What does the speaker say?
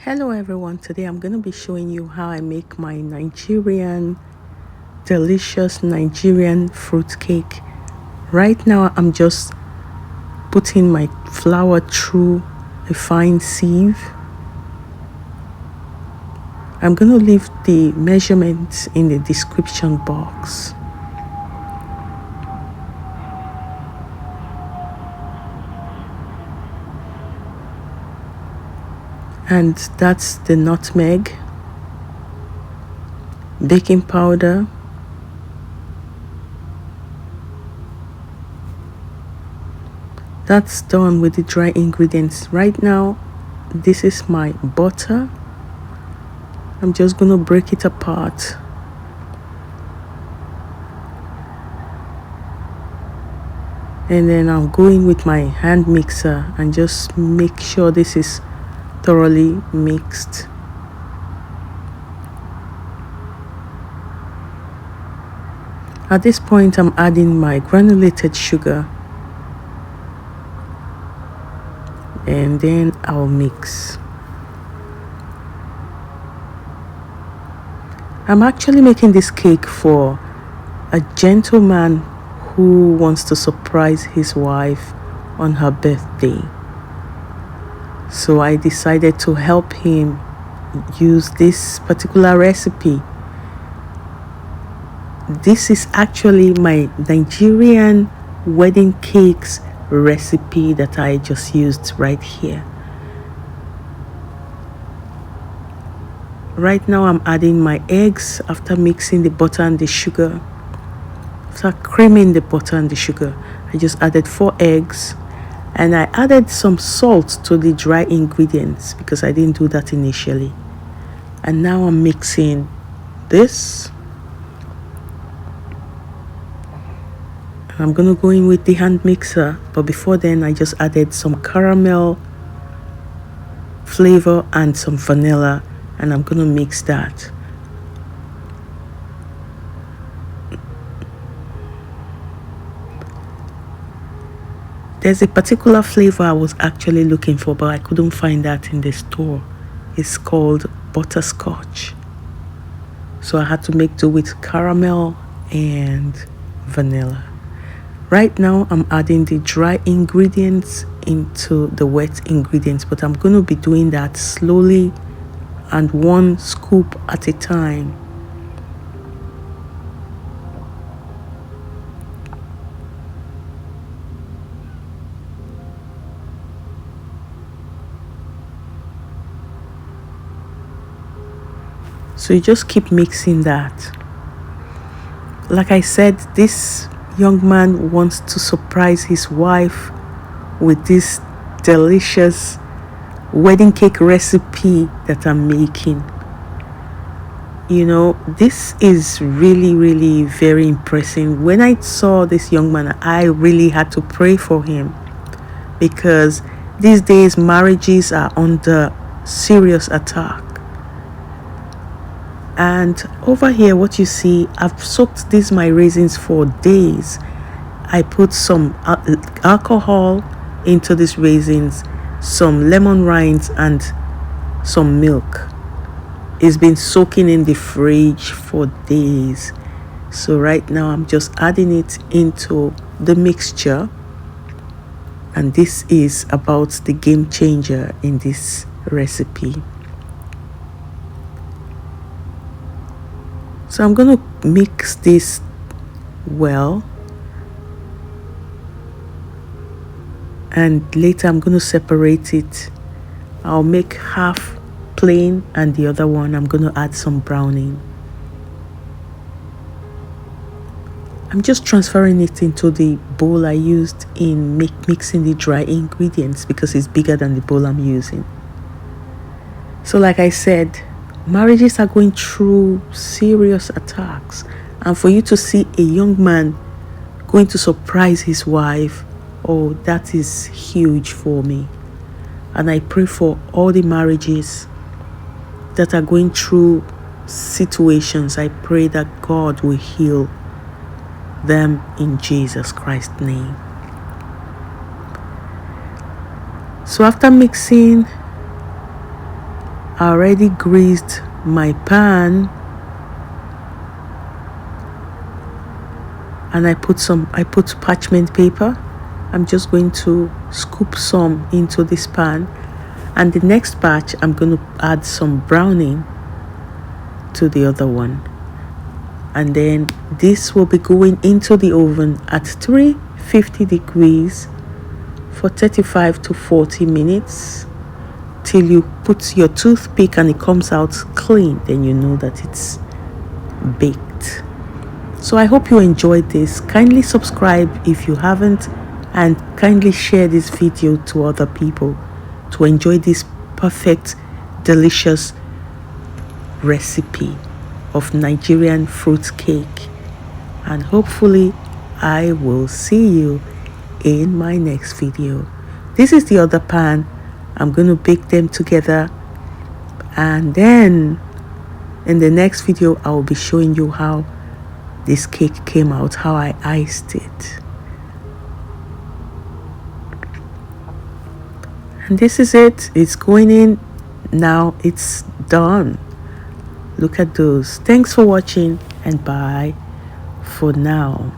Hello everyone, today I'm going to be showing you how I make my delicious Nigerian fruit cake. Right now I'm just putting my flour through a fine sieve. I'm going to leave the measurements in the description box. And that's the nutmeg, baking powder, that's done with the dry ingredients. Right now this is my butter. I'm just going to break it apart. And then I'll go in with my hand mixer and just make sure this is thoroughly mixed. At this point I'm adding my granulated sugar and then I'll mix. I'm actually making this cake for a gentleman who wants to surprise his wife on her birthday. So I decided to help him use this particular recipe. This is actually my Nigerian wedding cakes recipe that I just used right here. Right now I'm adding my eggs after mixing the butter and the sugar. After creaming the butter and the sugar, I just added 4 eggs and I added some salt to the dry ingredients because I didn't do that initially. And now I'm mixing this. I'm going to go in with the hand mixer, but before then I just added some caramel flavor and some vanilla, and I'm going to mix that. There's a particular flavor I was actually looking for, but I couldn't find that in the store. It's called butterscotch. So I had to make do with caramel and vanilla. Right now I'm adding the dry ingredients into the wet ingredients, but I'm going to be doing that slowly and 1 scoop at a time. So you just keep mixing that. Like I said, this young man wants to surprise his wife with this delicious wedding cake recipe that I'm making. You know, this is really very impressive. When I saw this young man, I really had to pray for him because these days marriages are under serious attack. And over here what you see, I've soaked my raisins for days. I put some alcohol into these raisins, some lemon rinds and some milk. It's been soaking in the fridge for days. So right now I'm just adding it into the mixture, and this is about the game changer in this recipe. So I'm going to mix this well, and later I'm going to separate it. I'll make half plain and the other one I'm going to add some browning. I'm just transferring it into the bowl I used in mixing the dry ingredients because it's bigger than the bowl I'm using. So like I said, marriages are going through serious attacks, and for you to see a young man going to surprise his wife, oh, that is huge for me. And I pray for all the marriages that are going through situations. I pray that God will heal them in Jesus Christ's name. So after mixing I already greased my pan, and I put parchment paper. I'm just going to scoop some into this pan, and the next batch I'm going to add some browning to the other one, and then this will be going into the oven at 350 degrees for 35 to 40 minutes till you put your toothpick and it comes out clean. Then you know that it's baked. So I hope you enjoyed this. Kindly subscribe if you haven't, and kindly share this video to other people to enjoy this perfect, delicious recipe of Nigerian fruit cake. And hopefully I will see you in my next video. This is the other pan. I'm going to bake them together, and then in the next video I will be showing you how this cake came out, how I iced it. And this is it. It's going in now. It's done. Look at those. Thanks for watching, and bye for now.